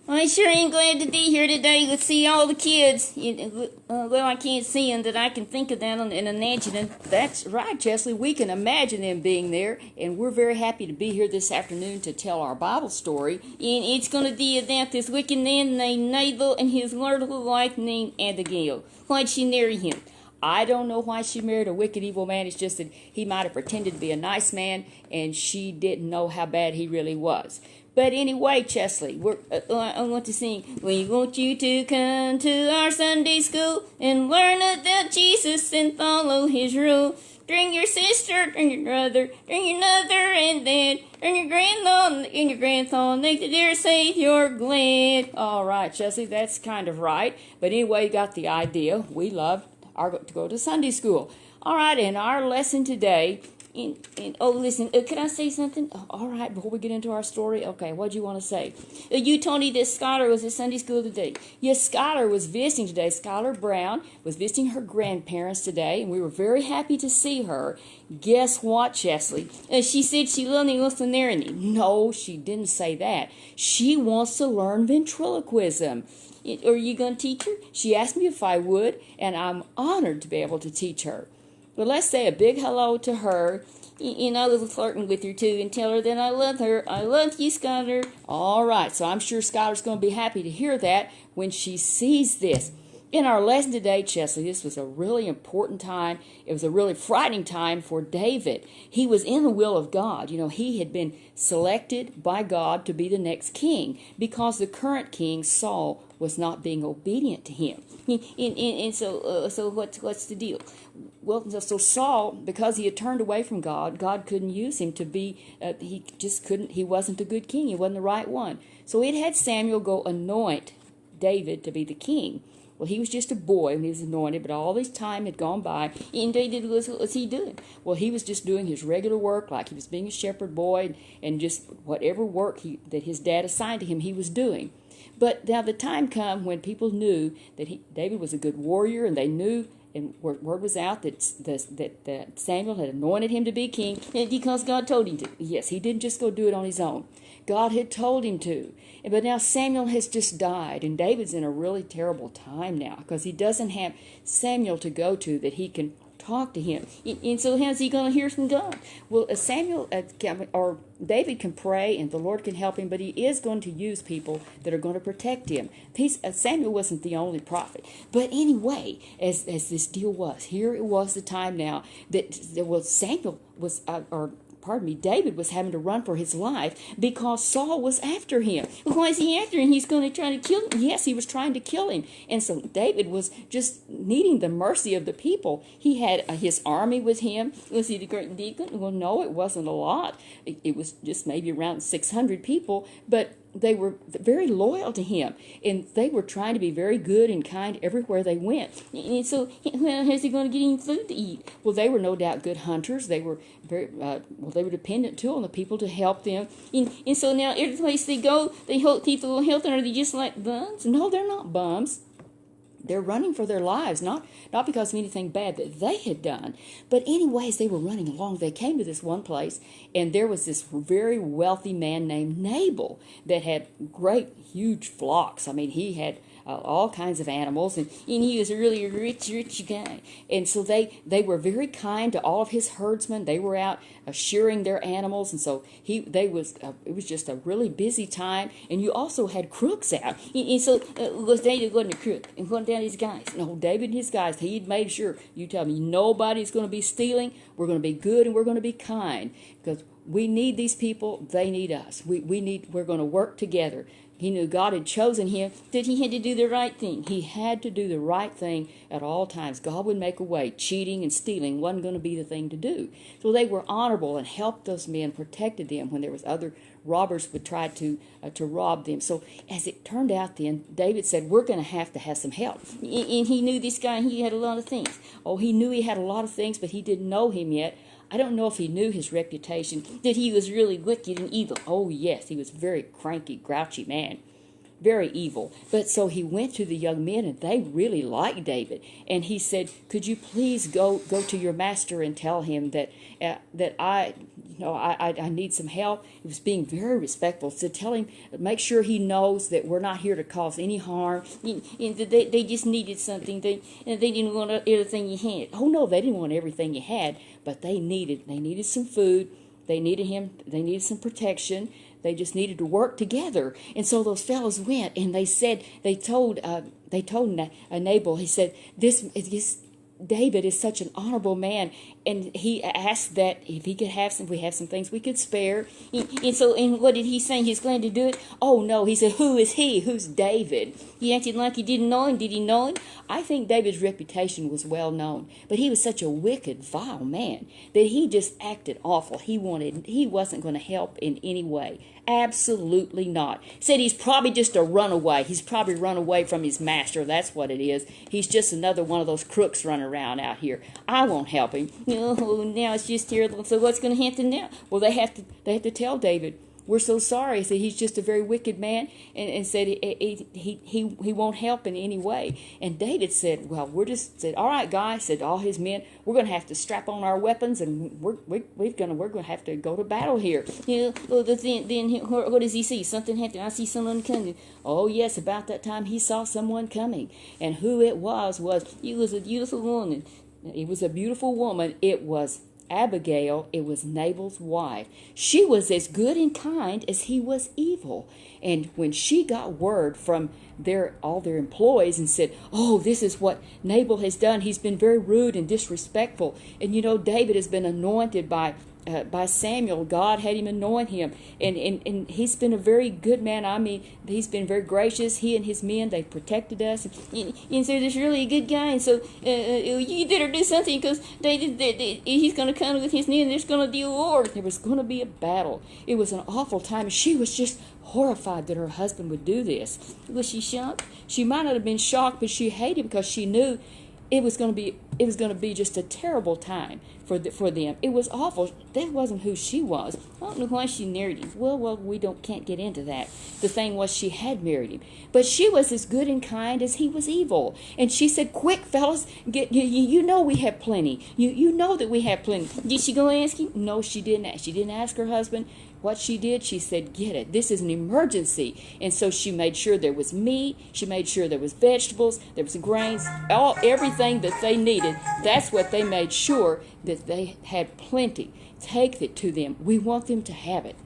I sure am glad to be here today to see all the kids. Well, I can't see them, that I can think of them and imagine them. That's right, Chesley. We can imagine them being there, and we're very happy to be here this afternoon to tell our Bible story. And it's going to be about this wicked man named Nabal and his little wife named Abigail. Why'd she marry him? I don't know why she married a wicked, evil man. It's just that he might have pretended to be a nice man, and she didn't know how bad he really was. But anyway, Chesley, I want to sing. We want you to come to our Sunday school and learn about Jesus and follow his rule. Bring your sister, bring your brother, bring your mother and dad, bring your grandma and your grandson. Make the dear Savior glad. All right, Chesley, that's kind of right. But anyway, you got the idea. We love to go to Sunday school. All right, in our lesson today, listen, can I say something? All right, before we get into our story. Okay, what do you want to say? You told me that Skylar was at Sunday school today. Yes, Skylar was visiting today. Skylar Brown was visiting her grandparents today, and we were very happy to see her. Guess what, Chesley? She said she only wants to marry me. No, she didn't say that. She wants to learn ventriloquism. Are you going to teach her? She asked me if I would, and I'm honored to be able to teach her. Well, let's say a big hello to her, and I was flirting with her too, and tell her that I love her. I love you, Skylar. All right, so I'm sure Skylar's going to be happy to hear that when she sees this. In our lesson today, Chesley, this was a really important time. It was a really frightening time for David. He was in the will of God. You know, he had been selected by God to be the next king because the current king, Saul, was not being obedient to him. So what's the deal? Well, so Saul, because he had turned away from God, God couldn't use him to be, he just couldn't, he wasn't a good king. He wasn't the right one. So it had Samuel go anoint David to be the king. Well, he was just a boy when he was anointed, but all this time had gone by. And David, what was he doing? Well, he was just doing his regular work, like he was being a shepherd boy, and just whatever work that his dad assigned to him, he was doing. But now the time come when people knew that David was a good warrior, and they knew, and word was out that Samuel had anointed him to be king because God told him to. Yes, he didn't just go do it on his own. God had told him to. But now Samuel has just died, and David's in a really terrible time now because he doesn't have Samuel to go to that he can talk to him. And so how's he going to hear from God? Well, David can pray and the Lord can help him, but he is going to use people that are going to protect him. Samuel wasn't the only prophet. But anyway, as this deal was, here it was the time now that Samuel was, David was having to run for his life because Saul was after him. Why is he after him? He's going to try to kill him. Yes, he was trying to kill him. And so David was just needing the mercy of the people. He had his army with him. Was he the great deacon? Well, no, it wasn't a lot. It was just maybe around 600 people, but they were very loyal to him, and they were trying to be very good and kind everywhere they went. And so, how's he going to get any food to eat? Well, they were no doubt good hunters. They were they were dependent too on the people to help them. And so now every place they go, they help people health, and are they just like bums? No, they're not bums. They're running for their lives, not because of anything bad that they had done. But anyways, they were running along. They came to this one place, and there was this very wealthy man named Nabal that had great, huge flocks. I mean, he had all kinds of animals, and he was a really rich guy. And so they were very kind to all of his herdsmen. They were out shearing their animals, and so it was just a really busy time. And you also had crooks out, and so was David wasn't a crook and wasn't down his guys. No, David and his guys, he'd made sure, you tell me, nobody's going to be stealing. We're going to be good and we're going to be kind because we need these people. They need us. We're going to work together. He knew God had chosen him, that he had to do the right thing. He had to do the right thing at all times. God would make a way. Cheating and stealing wasn't going to be the thing to do. So they were honorable and helped those men, protected them when there was other robbers would try to rob them. So as it turned out then, David said, we're going to have some help. And he knew this guy, he had a lot of things. Oh, he knew he had a lot of things, but he didn't know him yet. I don't know if he knew his reputation, that he was really wicked and evil. Oh, yes, he was a very cranky, grouchy man. Very evil. But so he went to the young men, and they really liked David. And he said, could you please go to your master and tell him that I need some help. He was being very respectful. So tell him, make sure he knows that we're not here to cause any harm. And they just needed something. They didn't want everything you had. Oh no, they didn't want everything you had, but they needed some food. They needed some protection. They just needed to work together. And so those fellows went and they told Nabal, he said, this David is such an honorable man, and he asked that if he could have we have some things we could spare. And what did he say? He's glad to do it. Oh no, he said, who is he? Who's David? He acted like he didn't know him. Did he know him? I think David's reputation was well known, but he was such a wicked, vile man that he just acted awful. He wasn't going to help in any way. Absolutely not. Said he's probably just a runaway. He's probably run away from his master. That's what it is. He's just another one of those crooks running around out here. I won't help him. Oh, now it's just here. So what's going to happen now? Well, they have to tell David, we're so sorry. Said he's just a very wicked man, and said he won't help in any way. And David said, well, all right, guys, said all his men, we're going to have to strap on our weapons, and we're going to have to go to battle here. Then what does he see? Something happened. I see someone coming. Oh yes, about that time he saw someone coming, and who it was it was a beautiful woman. It was a beautiful woman. It was Abigail. It was Nabal's wife. She was as good and kind as he was evil. And when she got word from all their employees and said, oh, this is what Nabal has done. He's been very rude and disrespectful. And David has been anointed by Samuel. God had him anoint him, and he's been a very good man. I mean, he's been very gracious. He and his men, they protected us, and so he's really a good guy. And so you better do something, because he's going to come with his men, and there's going to be a war. There was going to be a battle. It was an awful time. She was just horrified that her husband would do this. Was she shocked? She might not have been shocked, but she hated him because she knew it was going to be just a terrible time for them. It was awful. That wasn't who she was. I don't know why she married him. Well, we can't get into that. The thing was, she had married him, but she was as good and kind as he was evil. And she said, "Quick, fellas, get you know we have plenty. You know that we have plenty." Did she go ask him? No, she didn't. She didn't ask her husband. What she did, she said, get it. This is an emergency. And so she made sure there was meat. She made sure there was vegetables. There was grains. Everything that they needed. That's what they made sure that they had plenty. Take it to them. We want them to have it.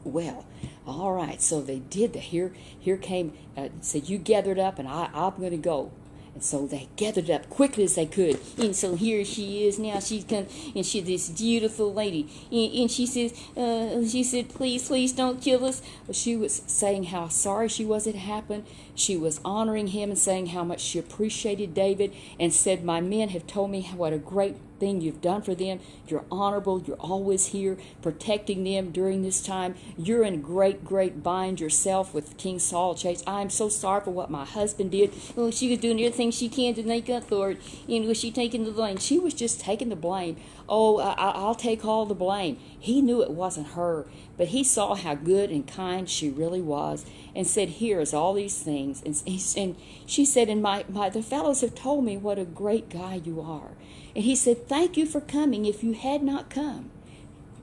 Well, all right. So they did that. Here came, said, you gathered up and I'm going to go. And so they gathered up quickly as they could. And so here she is now. She's come, and she's this beautiful lady. And she said, please don't kill us. But she was saying how sorry she was it happened. She was honoring him and saying how much she appreciated David, and said, my men have told me what a great thing you've done for them. You're honorable. You're always here protecting them during this time. You're in great bind yourself with King Saul chase. I'm so sorry for what my husband did. Well, she was doing everything she can to make up for it. And was she taking the blame? She was just taking the blame. Oh, I'll take all the blame. He knew it wasn't her, but he saw how good and kind she really was, and said, here's all these things. And she said, and the fellows have told me what a great guy you are. And he said, thank you for coming. If you had not come,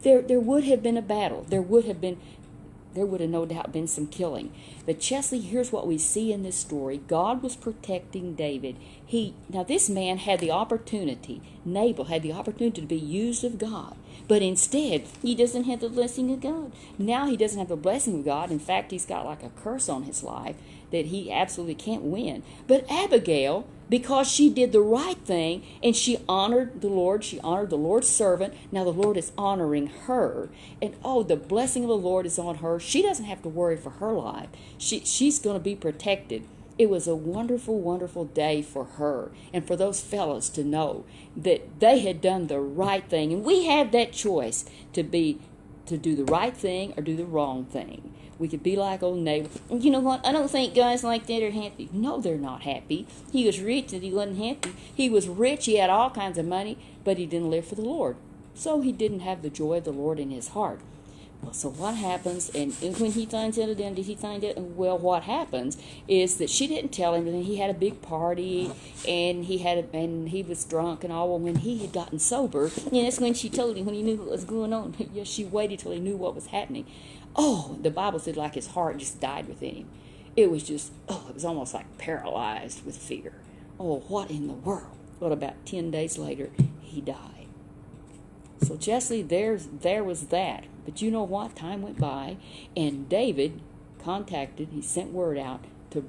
there would have been a battle. There would have no doubt been some killing. But Chesley, here's what we see in this story. God was protecting David. Now this man had the opportunity, Nabal had the opportunity to be used of God. But instead, he doesn't have the blessing of God. Now he doesn't have the blessing of God. In fact, he's got like a curse on his life that he absolutely can't win. But Abigail, because she did the right thing and she honored the Lord, she honored the Lord's servant, now the Lord is honoring her. And the blessing of the Lord is on her. She doesn't have to worry for her life. She's going to be protected. It was a wonderful, wonderful day for her and for those fellows to know that they had done the right thing. And we have that choice to do the right thing or do the wrong thing. We could be like old Nabal. And you know what? I don't think guys like that are happy. No, they're not happy. He was rich and he wasn't happy. He was rich. He had all kinds of money, but he didn't live for the Lord. So he didn't have the joy of the Lord in his heart. So what happens, and when he finds out identity, he finds out, well, what happens is that she didn't tell him, and he had a big party, and he was drunk and all. Well, when he had gotten sober, that's when she told him, when he knew what was going on. Yes, she waited till he knew what was happening. Oh, the Bible said like his heart just died within him. It was just, it was almost like paralyzed with fear. Oh, what in the world? Well, about 10 days later, he died. So Jesse, there was that. But you know what? Time went by, and David he sent word out to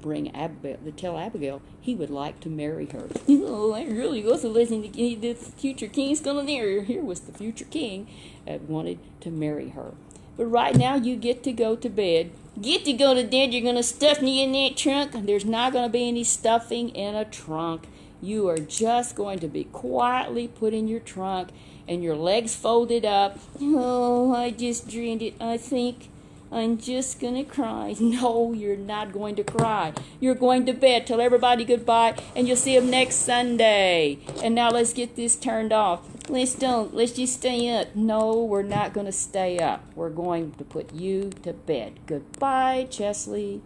tell Abigail he would like to marry her. Oh, I really wasn't listening to the future king's going there. Here was the future king that wanted to marry her. But right now, you get to go to bed. Get to go to bed. You're going to stuff me in that trunk. There's not going to be any stuffing in a trunk. You are just going to be quietly put in your trunk and your legs folded up. Oh, I just dreamed it. I think I'm just going to cry. No, you're not going to cry. You're going to bed. Tell everybody goodbye, and you'll see them next Sunday. And now let's get this turned off. Let's just stay up. No, we're not going to stay up. We're going to put you to bed. Goodbye, Chesley.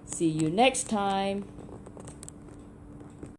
See you next time.